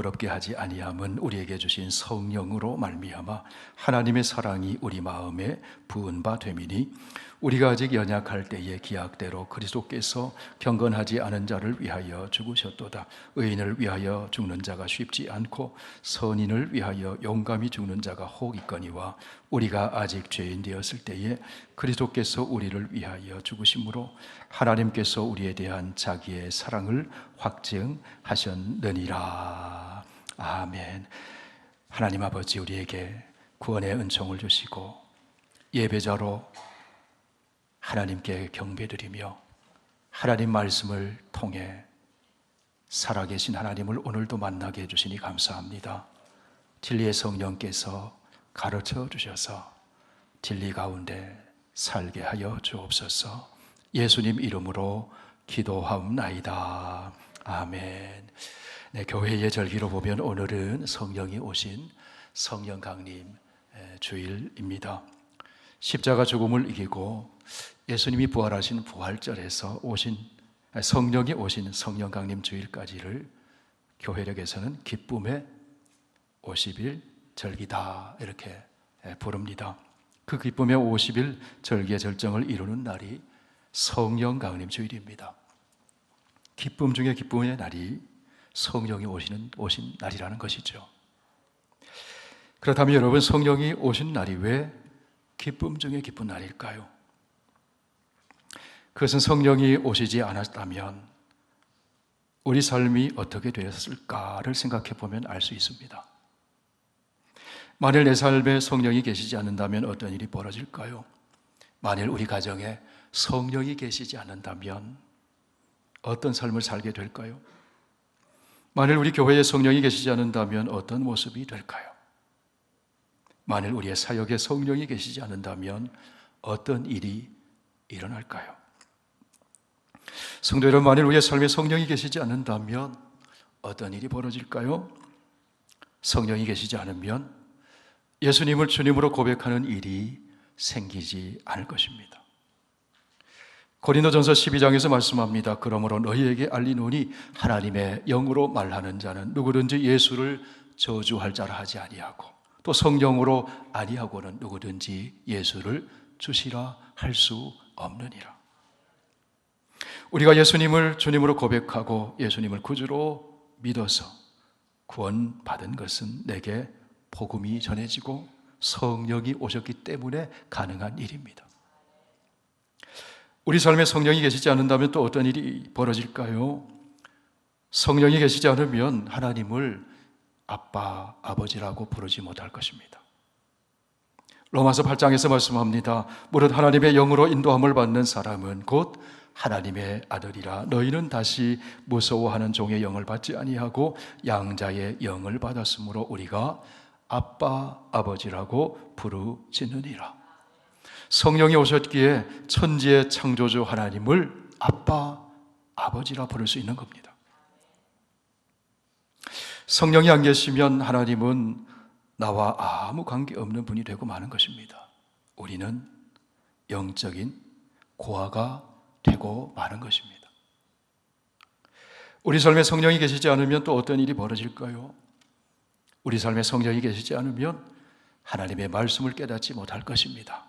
부럽게 하지 아니함은 우리에게 주신 성령으로 말미암아 하나님의 사랑이 우리 마음에 부은 바 됨이니 우리가 아직 연약할 때에 기약대로 그리스도께서 경건하지 않은 자를 위하여 죽으셨도다. 의인을 위하여 죽는 자가 쉽지 않고 선인을 위하여 용감히 죽는 자가 혹 있거니와 우리가 아직 죄인 되었을 때에 그리스도께서 우리를 위하여 죽으심으로 하나님께서 우리에 대한 자기의 사랑을 확증하셨느니라. 아멘. 하나님 아버지, 우리에게 구원의 은총을 주시고 예배자로 하나님께 경배드리며 하나님 말씀을 통해 살아계신 하나님을 오늘도 만나게 해주시니 감사합니다. 진리의 성령께서 가르쳐 주셔서 진리 가운데 살게 하여 주옵소서. 예수님 이름으로 기도하옵나이다. 아멘. 네, 교회의 절기로 보면 오늘은 성령이 오신 성령 강림 주일입니다. 십자가 죽음을 이기고 예수님이 부활하신 부활절에서 오신 성령이 오신 성령 강림 주일까지를 교회력에서는 기쁨의 50일 절기다 이렇게 부릅니다. 그 기쁨의 50일 절기의 절정을 이루는 날이 성령 강림 주일입니다. 기쁨 중에 기쁨의 날이 성령이 오신 날이라는 것이죠. 그렇다면 여러분, 성령이 오신 날이 왜 기쁨 중에 기쁜 날일까요? 그것은 성령이 오시지 않았다면 우리 삶이 어떻게 되었을까를 생각해 보면 알 수 있습니다. 만일 내 삶에 성령이 계시지 않는다면 어떤 일이 벌어질까요? 만일 우리 가정에 성령이 계시지 않는다면 어떤 삶을 살게 될까요? 만일 우리 교회에 성령이 계시지 않는다면 어떤 모습이 될까요? 만일 우리의 사역에 성령이 계시지 않는다면 어떤 일이 일어날까요? 성도 여러분, 만일 우리의 삶에 성령이 계시지 않는다면 어떤 일이 벌어질까요? 성령이 계시지 않으면 예수님을 주님으로 고백하는 일이 생기지 않을 것입니다. 고린도전서 12장에서 말씀합니다. 그러므로 너희에게 알리노니 하나님의 영으로 말하는 자는 누구든지 예수를 저주할 자라 하지 아니하고 또 성령으로 아니하고는 누구든지 예수를 주시라 할 수 없느니라. 우리가 예수님을 주님으로 고백하고 예수님을 구주로 믿어서 구원받은 것은 내게 복음이 전해지고 성령이 오셨기 때문에 가능한 일입니다. 우리 삶에 성령이 계시지 않는다면 또 어떤 일이 벌어질까요? 성령이 계시지 않으면 하나님을 아빠, 아버지라고 부르지 못할 것입니다. 로마서 8장에서 말씀합니다. 무릇 하나님의 영으로 인도함을 받는 사람은 곧 하나님의 아들이라. 너희는 다시 무서워하는 종의 영을 받지 아니하고 양자의 영을 받았으므로 우리가 아빠, 아버지라고 부르짖느니라. 성령이 오셨기에 천지의 창조주 하나님을 아빠, 아버지라 부를 수 있는 겁니다. 성령이 안 계시면 하나님은 나와 아무 관계없는 분이 되고 마는 것입니다. 우리는 영적인 고아가 되고 마는 것입니다. 우리 삶에 성령이 계시지 않으면 또 어떤 일이 벌어질까요? 우리 삶에 성령이 계시지 않으면 하나님의 말씀을 깨닫지 못할 것입니다.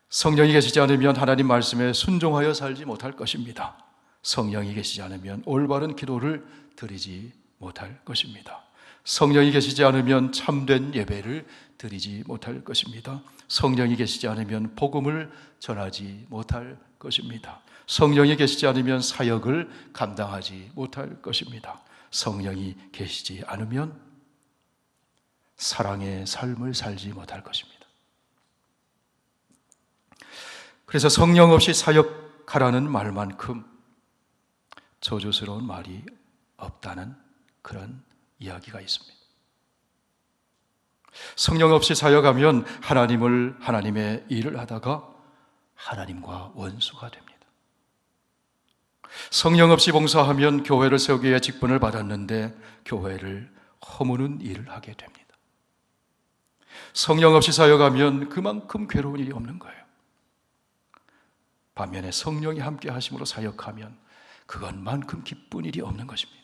성령이 계시지 않으면 하나님 말씀에 순종하여 살지 못할 것입니다. 성령이 계시지 않으면 올바른 기도를 드리지 못할 것입니다. 성령이 계시지 않으면 참된 예배를 드리지 못할 것입니다. 성령이 계시지 않으면 복음을 전하지 못할 것입니다. 성령이 계시지 않으면 사역을 감당하지 못할 것입니다. 성령이 계시지 않으면 사랑의 삶을 살지 못할 것입니다. 그래서 성령 없이 사역하라는 말만큼 저주스러운 말이 없다는 그런 이야기가 있습니다. 성령 없이 사역하면 하나님의 일을 하다가 하나님과 원수가 됩니다. 성령 없이 봉사하면 교회를 세우기 위해 직분을 받았는데 교회를 허무는 일을 하게 됩니다. 성령 없이 사역하면 그만큼 괴로운 일이 없는 거예요. 반면에 성령이 함께 하심으로 사역하면 그것만큼 기쁜 일이 없는 것입니다.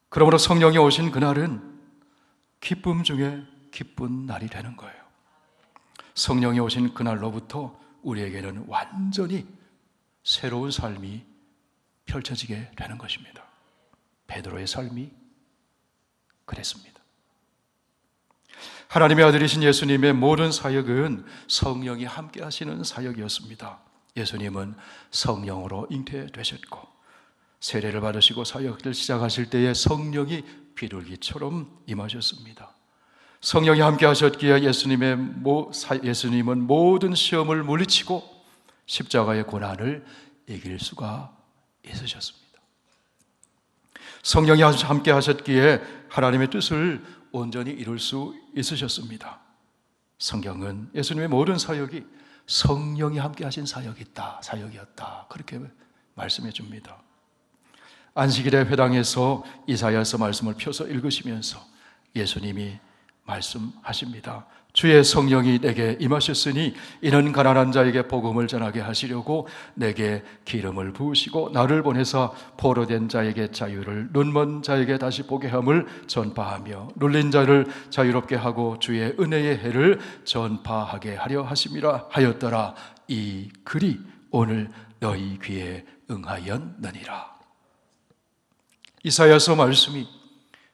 그러므로 성령이 오신 그날은 기쁨 중에 기쁜 날이 되는 거예요. 성령이 오신 그날로부터 우리에게는 완전히 새로운 삶이 펼쳐지게 되는 것입니다. 베드로의 삶이 그랬습니다. 하나님의 아들이신 예수님의 모든 사역은 성령이 함께 하시는 사역이었습니다. 예수님은 성령으로 잉태되셨고 세례를 받으시고 사역을 시작하실 때에 성령이 비둘기처럼 임하셨습니다. 성령이 함께 하셨기에 예수님은 모든 시험을 물리치고 십자가의 고난을 이길 수가 있으셨습니다. 성령이 함께 하셨기에 하나님의 뜻을 온전히 이룰 수 있으셨습니다. 성경은 예수님의 모든 사역이 성령이 함께 하신 사역이었다. 그렇게 말씀해 줍니다. 안식일의 회당에서 이사야서 말씀을 펴서 읽으시면서 예수님이 말씀하십니다. 주의 성령이 내게 임하셨으니 이는 가난한 자에게 복음을 전하게 하시려고 내게 기름을 부으시고 나를 보내사 포로된 자에게 자유를, 눈먼 자에게 다시 보게 함을 전파하며 눌린 자를 자유롭게 하고 주의 은혜의 해를 전파하게 하려 하심이라 하였더라. 이 글이 오늘 너희 귀에 응하였느니라. 이사야서 말씀이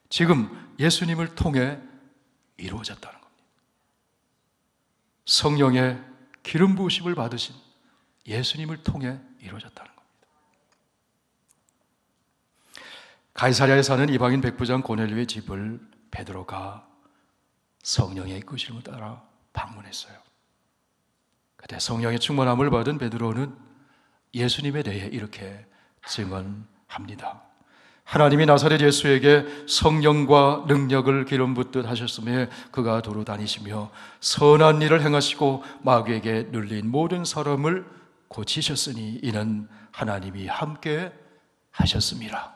지금 예수님을 통해 이루어졌다는 겁니다. 성령의 기름 부으심을 받으신 예수님을 통해 이루어졌다는 겁니다. 가이사랴에 사는 이방인 백부장 고넬료의 집을 베드로가 성령의 이끄심을 따라 방문했어요. 그때 성령의 충만함을 받은 베드로는 예수님에 대해 이렇게 증언합니다. 하나님이 나사렛 예수에게 성령과 능력을 기름 붓듯 하셨음에 그가 도로 다니시며 선한 일을 행하시고 마귀에게 눌린 모든 사람을 고치셨으니 이는 하나님이 함께 하셨음이라.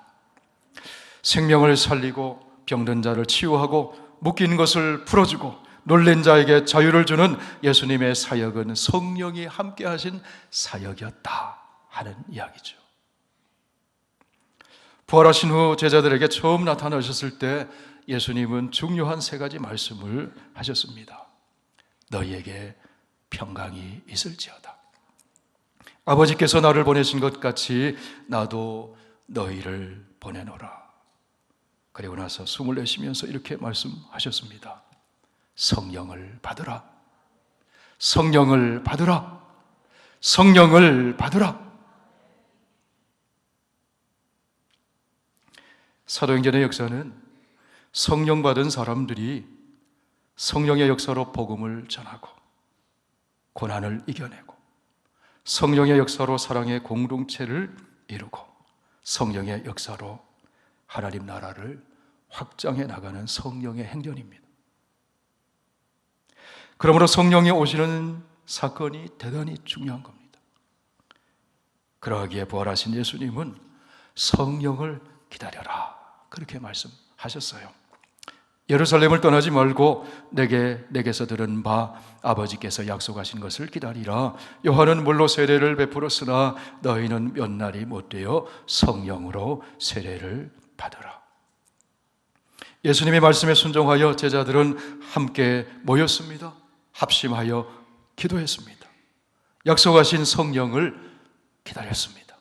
생명을 살리고 병든 자를 치유하고 묶인 것을 풀어주고 놀란 자에게 자유를 주는 예수님의 사역은 성령이 함께 하신 사역이었다 하는 이야기죠. 부활하신 후 제자들에게 처음 나타나셨을 때 예수님은 중요한 세 가지 말씀을 하셨습니다. 너희에게 평강이 있을지어다. 아버지께서 나를 보내신 것 같이 나도 너희를 보내노라. 그리고 나서 숨을 내쉬면서 이렇게 말씀하셨습니다. 성령을 받으라. 성령을 받으라. 성령을 받으라. 사도행전의 역사는 성령 받은 사람들이 성령의 역사로 복음을 전하고 고난을 이겨내고 성령의 역사로 사랑의 공동체를 이루고 성령의 역사로 하나님 나라를 확장해 나가는 성령의 행전입니다. 그러므로 성령이 오시는 사건이 대단히 중요한 겁니다. 그러기에 부활하신 예수님은 성령을 기다려라 그렇게 말씀하셨어요. 예루살렘을 떠나지 말고 내게서 들은 바 아버지께서 약속하신 것을 기다리라. 요한은 물로 세례를 베풀었으나 너희는 몇 날이 못되어 성령으로 세례를 받으라. 예수님의 말씀에 순종하여 제자들은 함께 모였습니다. 합심하여 기도했습니다. 약속하신 성령을 기다렸습니다.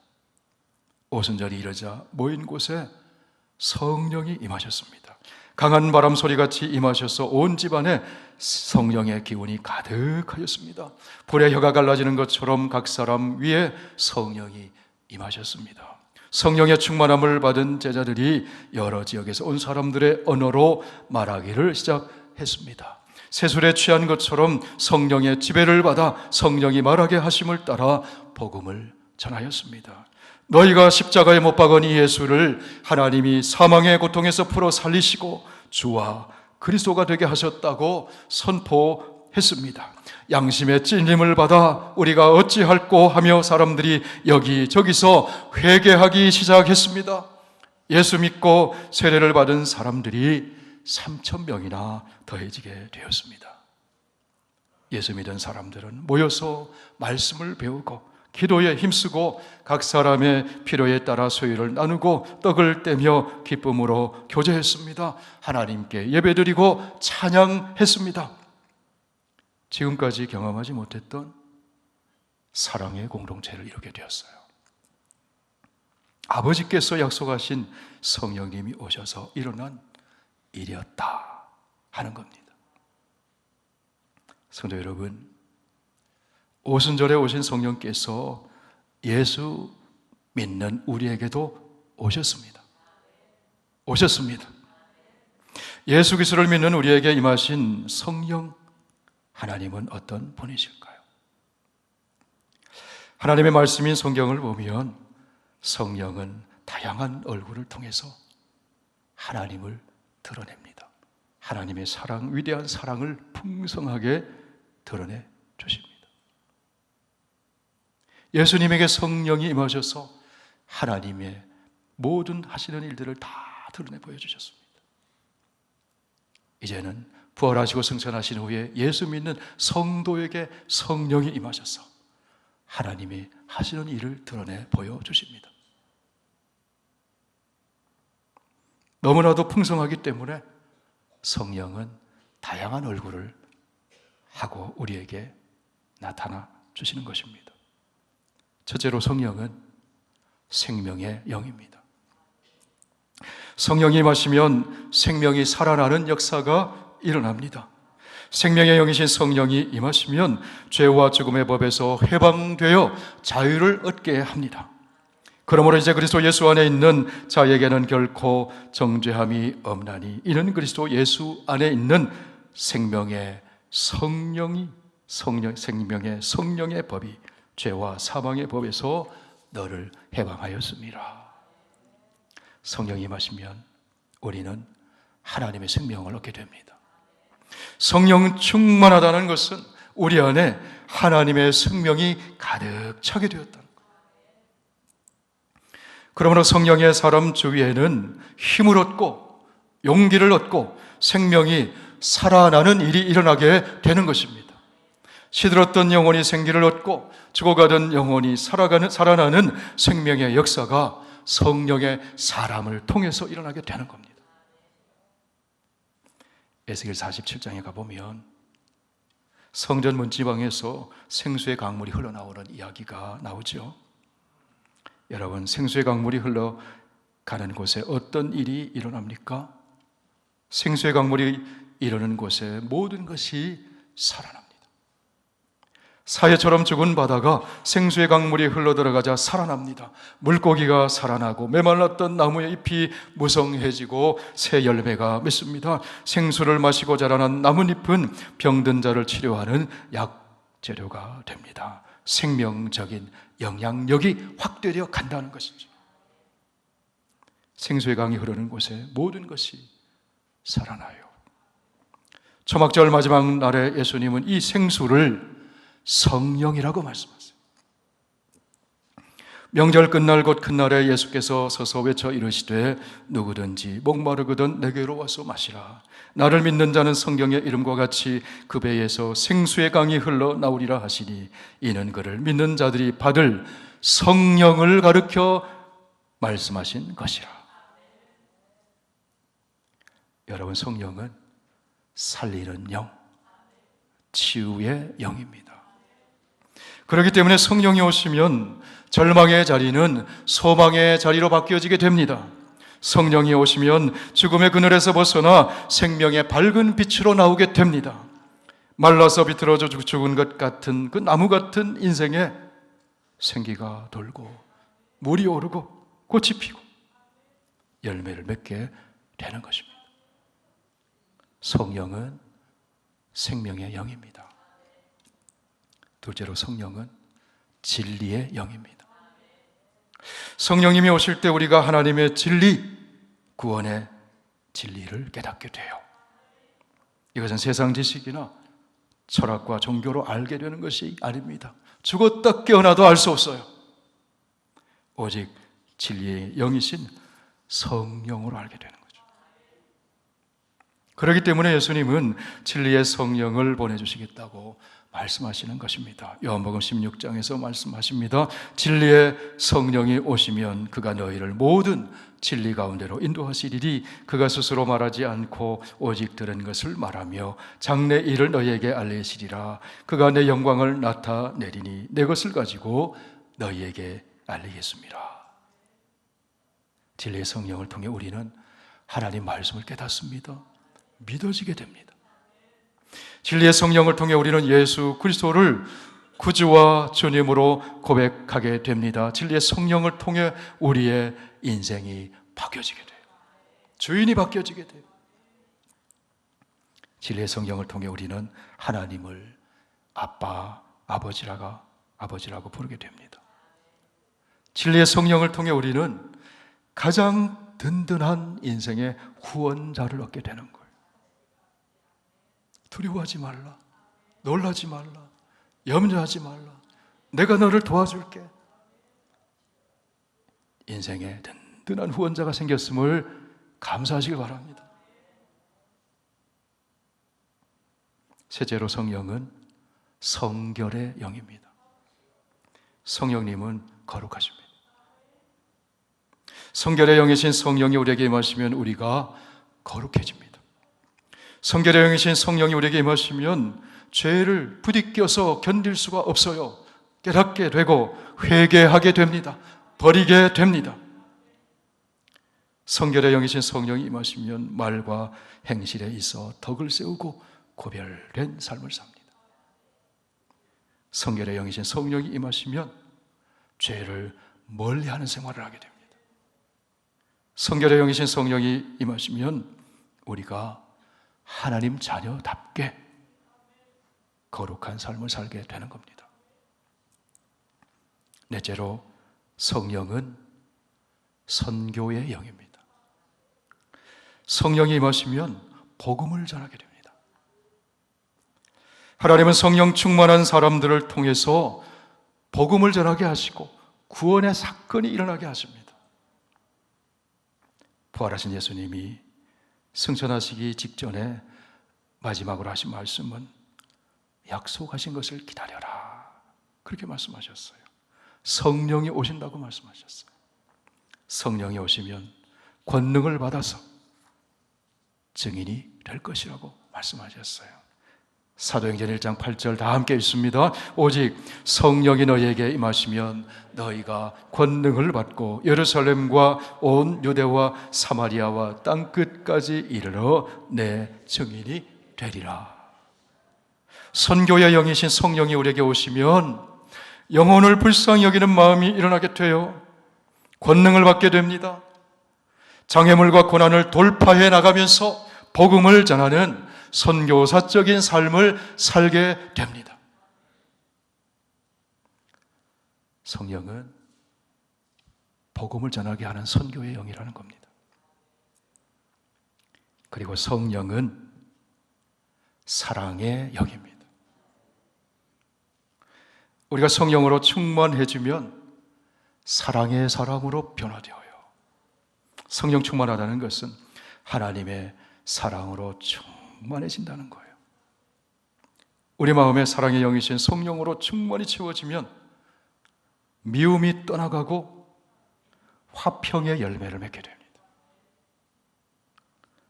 오순절이 이르자 모인 곳에 성령이 임하셨습니다. 강한 바람 소리같이 임하셔서 온 집안에 성령의 기운이 가득하였습니다. 불의 혀가 갈라지는 것처럼 각 사람 위에 성령이 임하셨습니다. 성령의 충만함을 받은 제자들이 여러 지역에서 온 사람들의 언어로 말하기를 시작했습니다. 세술에 취한 것처럼 성령의 지배를 받아 성령이 말하게 하심을 따라 복음을 전하였습니다. 너희가 십자가에 못 박은 이 예수를 하나님이 사망의 고통에서 풀어 살리시고 주와 그리스도가 되게 하셨다고 선포했습니다. 양심의 찔림을 받아 우리가 어찌할꼬 하며 사람들이 여기저기서 회개하기 시작했습니다. 예수 믿고 세례를 받은 사람들이 3,000명이나 더해지게 되었습니다. 예수 믿은 사람들은 모여서 말씀을 배우고 기도에 힘쓰고 각 사람의 필요에 따라 소유를 나누고 떡을 떼며 기쁨으로 교제했습니다. 하나님께 예배드리고 찬양했습니다. 지금까지 경험하지 못했던 사랑의 공동체를 이루게 되었어요. 아버지께서 약속하신 성령님이 오셔서 일어난 일이었다 하는 겁니다. 성도 여러분, 오순절에 오신 성령께서 예수 믿는 우리에게도 오셨습니다. 예수 그리스도를 믿는 우리에게 임하신 성령, 하나님은 어떤 분이실까요? 하나님의 말씀인 성경을 보면 성령은 다양한 얼굴을 통해서 하나님을 드러냅니다. 하나님의 사랑, 위대한 사랑을 풍성하게 드러내 주십니다. 예수님에게 성령이 임하셔서 하나님의 모든 하시는 일들을 다 드러내 보여주셨습니다. 이제는 부활하시고 승천하신 후에 예수 믿는 성도에게 성령이 임하셔서 하나님이 하시는 일을 드러내 보여주십니다. 너무나도 풍성하기 때문에 성령은 다양한 얼굴을 하고 우리에게 나타나 주시는 것입니다. 첫째로 성령은 생명의 영입니다. 성령이 임하시면 생명이 살아나는 역사가 일어납니다. 생명의 영이신 성령이 임하시면 죄와 죽음의 법에서 해방되어 자유를 얻게 합니다. 그러므로 이제 그리스도 예수 안에 있는 자에게는 결코 정죄함이 없나니 이는 그리스도 예수 안에 있는 생명의 성령의 법이 죄와 사망의 법에서 너를 해방하였습니다. 성령이 임하시면 우리는 하나님의 생명을 얻게 됩니다. 성령 충만하다는 것은 우리 안에 하나님의 생명이 가득 차게 되었다는 것. 그러므로 성령의 사람 주위에는 힘을 얻고 용기를 얻고 생명이 살아나는 일이 일어나게 되는 것입니다. 시들었던 영혼이 생기를 얻고 죽어가던 영혼이 살아나는 생명의 역사가 성령의 사람을 통해서 일어나게 되는 겁니다. 에스겔 47장에 가보면 성전 문지방에서 생수의 강물이 흘러나오는 이야기가 나오죠. 여러분, 생수의 강물이 흘러가는 곳에 어떤 일이 일어납니까? 생수의 강물이 이르는 곳에 모든 것이 살아납니다. 사해처럼 죽은 바다가 생수의 강물이 흘러들어가자 살아납니다. 물고기가 살아나고 메말랐던 나무의 잎이 무성해지고 새 열매가 맺습니다. 생수를 마시고 자라난 나뭇잎은 병든 자를 치료하는 약재료가 됩니다. 생명적인 영향력이 확대되어 간다는 것이죠. 생수의 강이 흐르는 곳에 모든 것이 살아나요. 초막절 마지막 날에 예수님은 이 생수를 성령이라고 말씀하세요. 명절 끝날 곧 그날에 예수께서 서서 외쳐 이르시되 누구든지 목마르거든 내게로 와서 마시라. 나를 믿는 자는 성경의 이름과 같이 그 배에서 생수의 강이 흘러나오리라 하시니 이는 그를 믿는 자들이 받을 성령을 가르쳐 말씀하신 것이라. 여러분, 성령은 살리는 영, 치유의 영입니다. 그렇기 때문에 성령이 오시면 절망의 자리는 소망의 자리로 바뀌어지게 됩니다. 성령이 오시면 죽음의 그늘에서 벗어나 생명의 밝은 빛으로 나오게 됩니다. 말라서 비틀어져 죽은 것 같은 그 나무 같은 인생에 생기가 돌고 물이 오르고 꽃이 피고 열매를 맺게 되는 것입니다. 성령은 생명의 영입니다. 둘째로 성령은 진리의 영입니다. 성령님이 오실 때 우리가 하나님의 진리, 구원의 진리를 깨닫게 돼요. 이것은 세상 지식이나 철학과 종교로 알게 되는 것이 아닙니다. 죽었다 깨어나도 알 수 없어요. 오직 진리의 영이신 성령으로 알게 되는 거죠. 그렇기 때문에 예수님은 진리의 성령을 보내주시겠다고 말씀하시는 것입니다. 요한복음 16장에서 말씀하십니다. 진리의 성령이 오시면 그가 너희를 모든 진리 가운데로 인도하시리니 그가 스스로 말하지 않고 오직 들은 것을 말하며 장래 일을 너희에게 알리시리라. 그가 내 영광을 나타내리니 내 것을 가지고 너희에게 알리겠습니다. 진리의 성령을 통해 우리는 하나님 말씀을 깨닫습니다. 믿어지게 됩니다. 진리의 성령을 통해 우리는 예수 그리스도를 구주와 주님으로 고백하게 됩니다. 진리의 성령을 통해 우리의 인생이 바뀌어지게 돼요. 주인이 바뀌어지게 돼요. 진리의 성령을 통해 우리는 하나님을 아빠, 아버지라고 부르게 됩니다. 진리의 성령을 통해 우리는 가장 든든한 인생의 후원자를 얻게 되는 거예요. 두려워하지 말라, 놀라지 말라, 염려하지 말라, 내가 너를 도와줄게. 인생에 든든한 후원자가 생겼음을 감사하시기 바랍니다. 셋째로 성령은 성결의 영입니다. 성령님은 거룩하십니다. 성결의 영이신 성령이 우리에게 임하시면 우리가 거룩해집니다. 성결의 영이신 성령이 우리에게 임하시면 죄를 부딪혀서 견딜 수가 없어요. 깨닫게 되고 회개하게 됩니다. 버리게 됩니다. 성결의 영이신 성령이 임하시면 말과 행실에 있어 덕을 세우고 고별된 삶을 삽니다. 성결의 영이신 성령이 임하시면 죄를 멀리하는 생활을 하게 됩니다. 성결의 영이신 성령이 임하시면 우리가 하나님 자녀답게 거룩한 삶을 살게 되는 겁니다. 넷째로 성령은 선교의 영입니다. 성령이 임하시면 복음을 전하게 됩니다. 하나님은 성령 충만한 사람들을 통해서 복음을 전하게 하시고 구원의 사건이 일어나게 하십니다. 부활하신 예수님이 승천하시기 직전에 마지막으로 하신 말씀은 약속하신 것을 기다려라, 그렇게 말씀하셨어요. 성령이 오신다고 말씀하셨어요. 성령이 오시면 권능을 받아서 증인이 될 것이라고 말씀하셨어요. 사도행전 1장 8절 다 함께 읽습니다. 오직 성령이 너희에게 임하시면 너희가 권능을 받고 예루살렘과 온 유대와 사마리아와 땅끝까지 이르러 내 증인이 되리라. 선교의 영이신 성령이 우리에게 오시면 영혼을 불쌍히 여기는 마음이 일어나게 돼요. 권능을 받게 됩니다. 장애물과 고난을 돌파해 나가면서 복음을 전하는 선교사적인 삶을 살게 됩니다. 성령은 복음을 전하게 하는 선교의 영이라는 겁니다. 그리고 성령은 사랑의 영입니다. 우리가 성령으로 충만해지면 사랑의 사람으로 변화되어요. 성령 충만하다는 것은 하나님의 사랑으로 충만해진다는 거예요. 우리 마음에 사랑의 영이신 성령으로 충만히 채워지면 미움이 떠나가고 화평의 열매를 맺게 됩니다.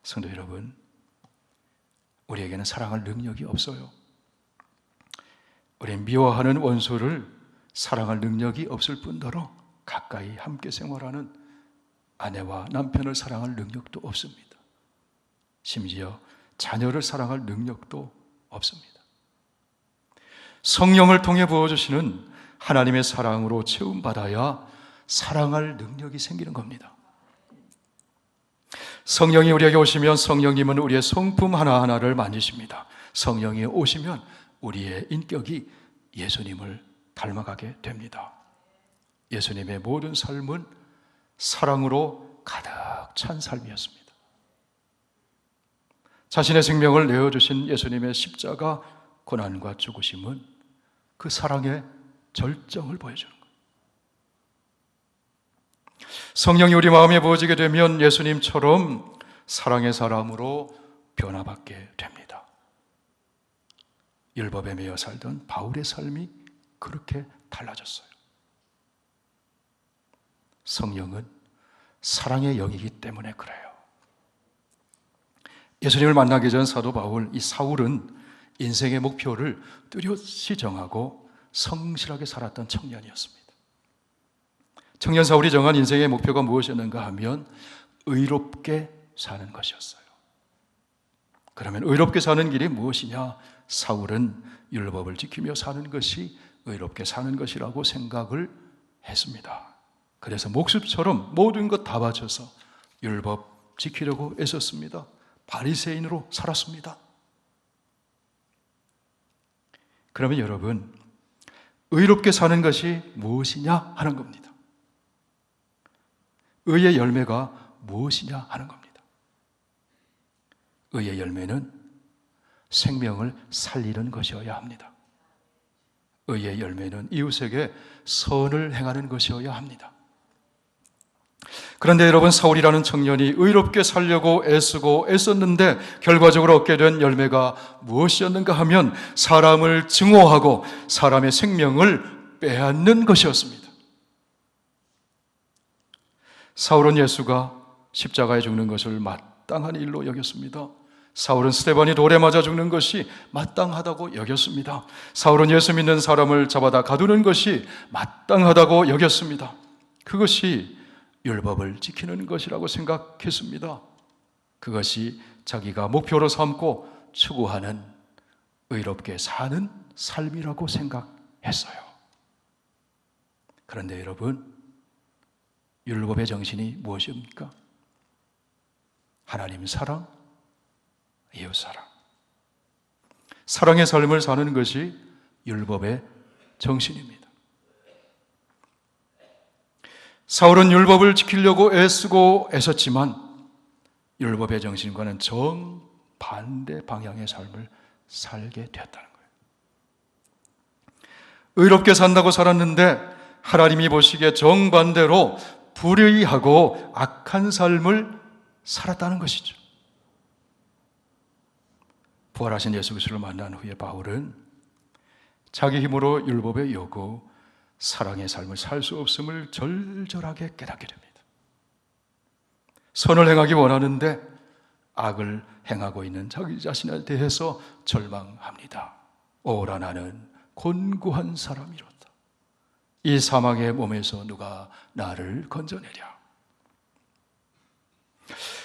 성도 여러분, 우리에게는 사랑할 능력이 없어요. 우리는 미워하는 원수를 사랑할 능력이 없을 뿐더러 가까이 함께 생활하는 아내와 남편을 사랑할 능력도 없습니다. 심지어 자녀를 사랑할 능력도 없습니다. 성령을 통해 부어주시는 하나님의 사랑으로 채움받아야 사랑할 능력이 생기는 겁니다. 성령이 우리에게 오시면 성령님은 우리의 성품 하나하나를 만지십니다. 성령이 오시면 우리의 인격이 예수님을 닮아가게 됩니다. 예수님의 모든 삶은 사랑으로 가득 찬 삶이었습니다. 자신의 생명을 내어주신 예수님의 십자가 고난과 죽으심은 그 사랑의 절정을 보여주는 거예요. 성령이 우리 마음에 부어지게 되면 예수님처럼 사랑의 사람으로 변화받게 됩니다. 율법에 매여 살던 바울의 삶이 그렇게 달라졌어요. 성령은 사랑의 영이기 때문에 그래요. 예수님을 만나기 전 사도 바울, 이 사울은 인생의 목표를 뚜렷이 정하고 성실하게 살았던 청년이었습니다. 청년 사울이 정한 인생의 목표가 무엇이었는가 하면 의롭게 사는 것이었어요. 그러면 의롭게 사는 길이 무엇이냐? 사울은 율법을 지키며 사는 것이 의롭게 사는 것이라고 생각을 했습니다. 그래서 목숨처럼 모든 것 다 바쳐서 율법 지키려고 애썼습니다. 바리새인으로 살았습니다. 그러면 여러분, 의롭게 사는 것이 무엇이냐 하는 겁니다. 의의 열매가 무엇이냐 하는 겁니다. 의의 열매는 생명을 살리는 것이어야 합니다. 의의 열매는 이웃에게 선을 행하는 것이어야 합니다. 그런데 여러분, 사울이라는 청년이 의롭게 살려고 애쓰고 애썼는데 결과적으로 얻게 된 열매가 무엇이었는가 하면 사람을 증오하고 사람의 생명을 빼앗는 것이었습니다. 사울은 예수가 십자가에 죽는 것을 마땅한 일로 여겼습니다. 사울은 스데반이 돌에 맞아 죽는 것이 마땅하다고 여겼습니다. 사울은 예수 믿는 사람을 잡아다 가두는 것이 마땅하다고 여겼습니다. 그것이 율법을 지키는 것이라고 생각했습니다. 그것이 자기가 목표로 삼고 추구하는 의롭게 사는 삶이라고 생각했어요. 그런데 여러분, 율법의 정신이 무엇입니까? 하나님 사랑, 이웃 사랑. 사랑의 삶을 사는 것이 율법의 정신입니다. 사울은 율법을 지키려고 애쓰고 애썼지만 율법의 정신과는 정반대 방향의 삶을 살게 되었다는 거예요. 의롭게 산다고 살았는데 하나님이 보시기에 정반대로 불의하고 악한 삶을 살았다는 것이죠. 부활하신 예수 그리스도를 만난 후에 바울은 자기 힘으로 율법의 요구, 사랑의 삶을 살 수 없음을 절절하게 깨닫게 됩니다. 선을 행하기 원하는데 악을 행하고 있는 자기 자신에 대해서 절망합니다. 오라 나는 곤고한 사람이로다. 이 사망의 몸에서 누가 나를 건져내랴.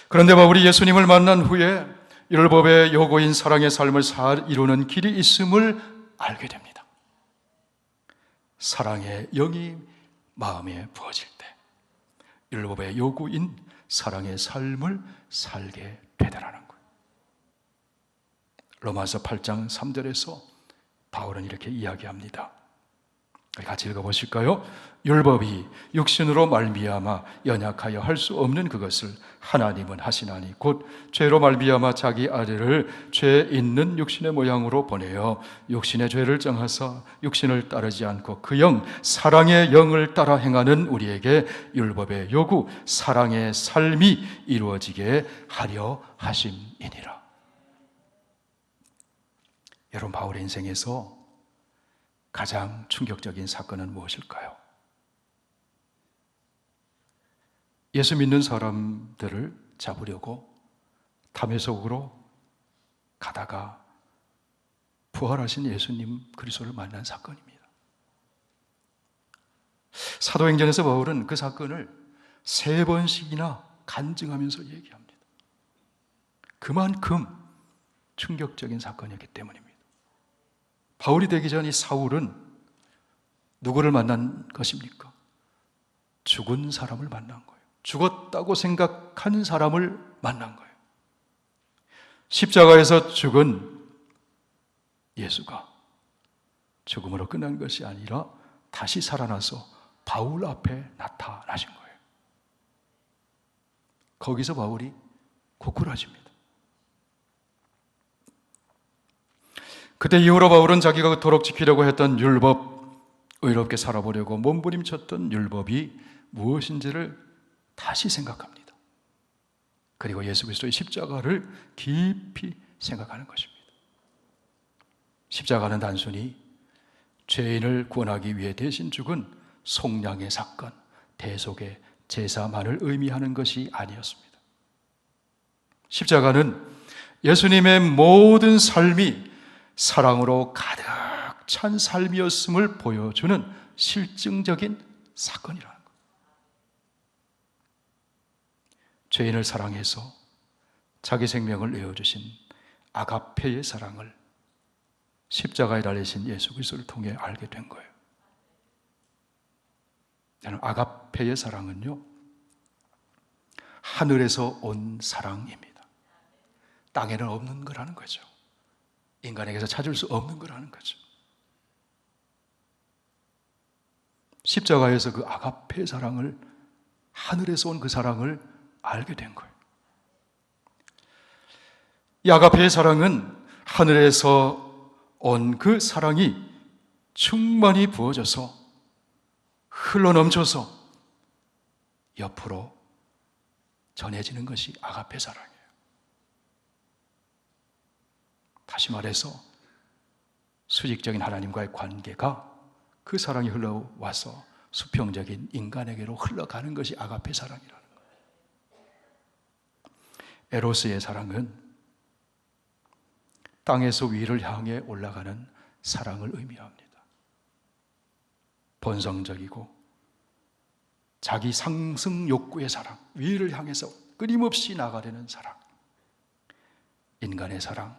그런데 바울이 예수님을 만난 후에 율법의 요구인 사랑의 삶을 이루는 길이 있음을 알게 됩니다. 사랑의 영이 마음에 부어질 때 율법의 요구인 사랑의 삶을 살게 되더라는 거예요. 로마서 8장 3절에서 바울은 이렇게 이야기합니다. 같이 읽어보실까요? 율법이 육신으로 말미암아 연약하여 할 수 없는 그것을 하나님은 하시나니 곧 죄로 말미암아 자기 아들을 죄 있는 육신의 모양으로 보내어 육신의 죄를 정하사 육신을 따르지 않고 그 영 사랑의 영을 따라 행하는 우리에게 율법의 요구 사랑의 삶이 이루어지게 하려 하심이니라. 여러분, 바울의 인생에서 가장 충격적인 사건은 무엇일까요? 예수 믿는 사람들을 잡으려고 담에석으로 가다가 부활하신 예수님 그리스도를 만난 사건입니다. 사도행전에서 바울은 그 사건을 3번씩이나 간증하면서 얘기합니다. 그만큼 충격적인 사건이었기 때문입니다. 바울이 되기 전 이 사울은 누구를 만난 것입니까? 죽은 사람을 만난 거예요. 죽었다고 생각한 사람을 만난 거예요. 십자가에서 죽은 예수가 죽음으로 끝난 것이 아니라 다시 살아나서 바울 앞에 나타나신 거예요. 거기서 바울이 고꾸라집니다. 그때 이후로 바울은 자기가 그토록 지키려고 했던 율법, 의롭게 살아보려고 몸부림쳤던 율법이 무엇인지를 다시 생각합니다. 그리고 예수 그리스도의 십자가를 깊이 생각하는 것입니다. 십자가는 단순히 죄인을 구원하기 위해 대신 죽은 속량의 사건, 대속의 제사만을 의미하는 것이 아니었습니다. 십자가는 예수님의 모든 삶이 사랑으로 가득 찬 삶이었음을 보여주는 실증적인 사건이라는 것. 죄인을 사랑해서 자기 생명을 내어주신 아가페의 사랑을 십자가에 달리신 예수 그리스도를 통해 알게 된 거예요. 아가페의 사랑은요, 하늘에서 온 사랑입니다. 땅에는 없는 거라는 거죠. 인간에게서 찾을 수 없는 거라는 거죠. 십자가에서 그 아가페의 사랑을, 하늘에서 온 그 사랑을 알게 된 거예요. 이 아가페의 사랑은 하늘에서 온 그 사랑이 충만히 부어져서 흘러넘쳐서 옆으로 전해지는 것이 아가페 사랑이에요. 다시 말해서 수직적인 하나님과의 관계가 그 사랑이 흘러와서 수평적인 인간에게로 흘러가는 것이 아가페 사랑이라는 거예요. 에로스의 사랑은 땅에서 위를 향해 올라가는 사랑을 의미합니다. 본성적이고 자기 상승 욕구의 사랑, 위를 향해서 끊임없이 나가려는 사랑, 인간의 사랑,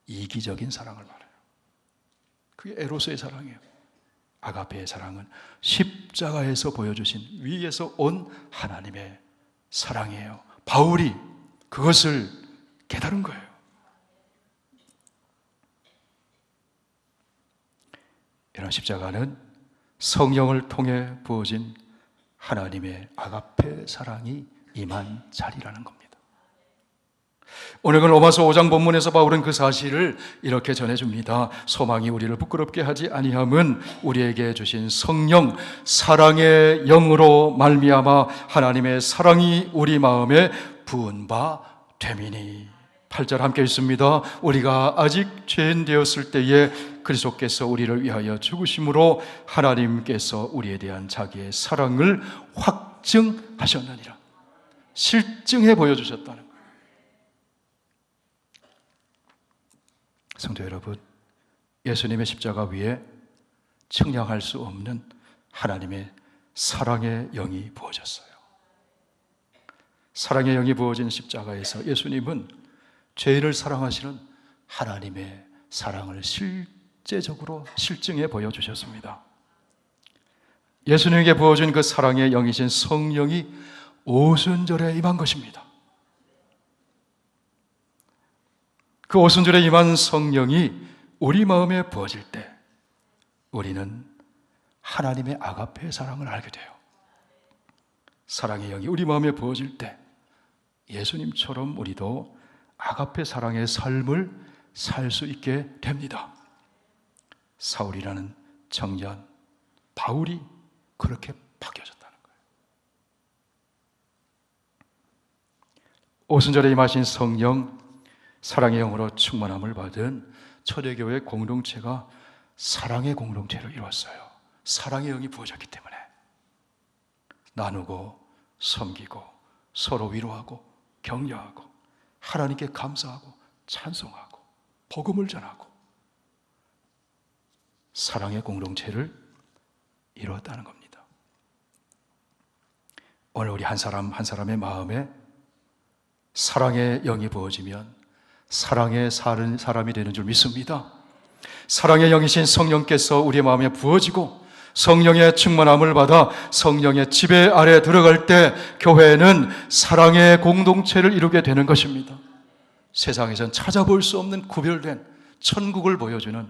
이기적인 사랑을 말해요. 그게 에로스의 사랑이에요. 아가페의 사랑은 십자가에서 보여주신 위에서 온 하나님의 사랑이에요. 바울이 그것을 깨달은 거예요. 이런 십자가는 성령을 통해 부어진 하나님의 아가페 사랑이 임한 자리라는 겁니다. 오늘 로마서 5장 본문에서 바울은 그 사실을 이렇게 전해줍니다. 소망이 우리를 부끄럽게 하지 아니함은 우리에게 주신 성령, 사랑의 영으로 말미암아 하나님의 사랑이 우리 마음에 부은 바 됨이니. 8절 함께 있습니다. 우리가 아직 죄인 되었을 때에 그리스도께서 우리를 위하여 죽으심으로 하나님께서 우리에 대한 자기의 사랑을 확증하셨느니라. 실증해 보여주셨다는 거예요. 성도 여러분, 예수님의 십자가 위에 측량할 수 없는 하나님의 사랑의 영이 부어졌어요. 사랑의 영이 부어진 십자가에서 예수님은 죄인을 사랑하시는 하나님의 사랑을 실제적으로 실증해 보여주셨습니다. 예수님에게 부어진 그 사랑의 영이신 성령이 오순절에 임한 것입니다. 그 오순절에 임한 성령이 우리 마음에 부어질 때 우리는 하나님의 아가페 사랑을 알게 돼요. 사랑의 영이 우리 마음에 부어질 때 예수님처럼 우리도 아가페 사랑의 삶을 살 수 있게 됩니다. 사울이라는 청년 바울이 그렇게 바뀌어졌다는 거예요. 오순절에 임하신 성령, 사랑의 영으로 충만함을 받은 초대교회 공동체가 사랑의 공동체로 이루었어요. 사랑의 영이 부어졌기 때문에 나누고 섬기고 서로 위로하고 격려하고 하나님께 감사하고 찬송하고 복음을 전하고 사랑의 공동체를 이루었다는 겁니다. 오늘 우리 한 사람 한 사람의 마음에 사랑의 영이 부어지면 사랑의 사람이 되는 줄 믿습니다. 사랑의 영이신 성령께서 우리의 마음에 부어지고 성령의 충만함을 받아 성령의 지배 아래 들어갈 때 교회는 사랑의 공동체를 이루게 되는 것입니다. 세상에선 찾아볼 수 없는 구별된 천국을 보여주는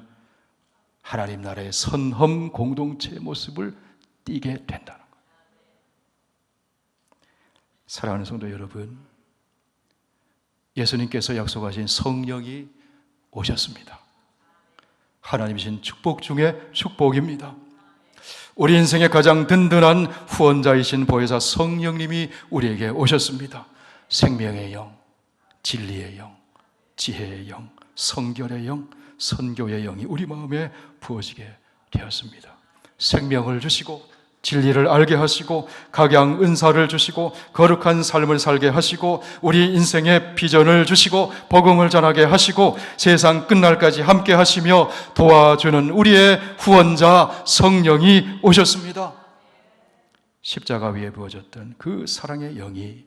하나님 나라의 선험 공동체의 모습을 띠게 된다는 거예요. 사랑하는 성도 여러분, 예수님께서 약속하신 성령이 오셨습니다. 하나님이신 축복 중에 축복입니다. 우리 인생의 가장 든든한 후원자이신 보혜사 성령님이 우리에게 오셨습니다. 생명의 영, 진리의 영, 지혜의 영, 성결의 영, 선교의 영이 우리 마음에 부어지게 되었습니다. 생명을 주시고 진리를 알게 하시고 각양 은사를 주시고 거룩한 삶을 살게 하시고 우리 인생의 비전을 주시고 복음을 전하게 하시고 세상 끝날까지 함께 하시며 도와주는 우리의 후원자 성령이 오셨습니다. 십자가 위에 부어졌던 그 사랑의 영이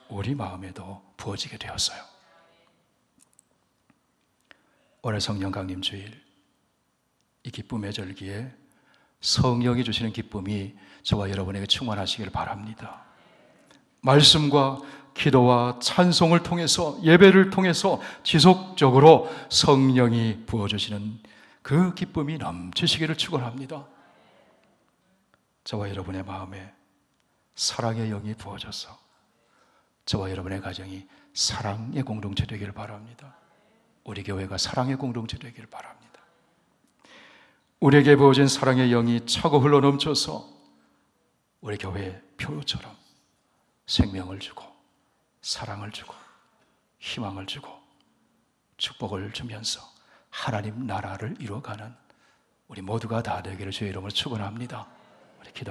우리 마음에도 부어지게 되었어요. 올해 성령 강림 주일, 이 기쁨의 절기에 성령이 주시는 기쁨이 저와 여러분에게 충만하시길 바랍니다. 말씀과 기도와 찬송을 통해서, 예배를 통해서 지속적으로 성령이 부어주시는 그 기쁨이 넘치시기를 축원합니다. 저와 여러분의 마음에 사랑의 영이 부어져서 저와 여러분의 가정이 사랑의 공동체 되기를 바랍니다. 우리 교회가 사랑의 공동체 되기를 바랍니다. 우리에게 부어진 사랑의 영이 차고 흘러넘쳐서 우리 교회의 표처럼 생명을 주고 사랑을 주고 희망을 주고 축복을 주면서 하나님 나라를 이루어가는 우리 모두가 다 되기를 주의 이름으로 축원합니다. 우리 기도.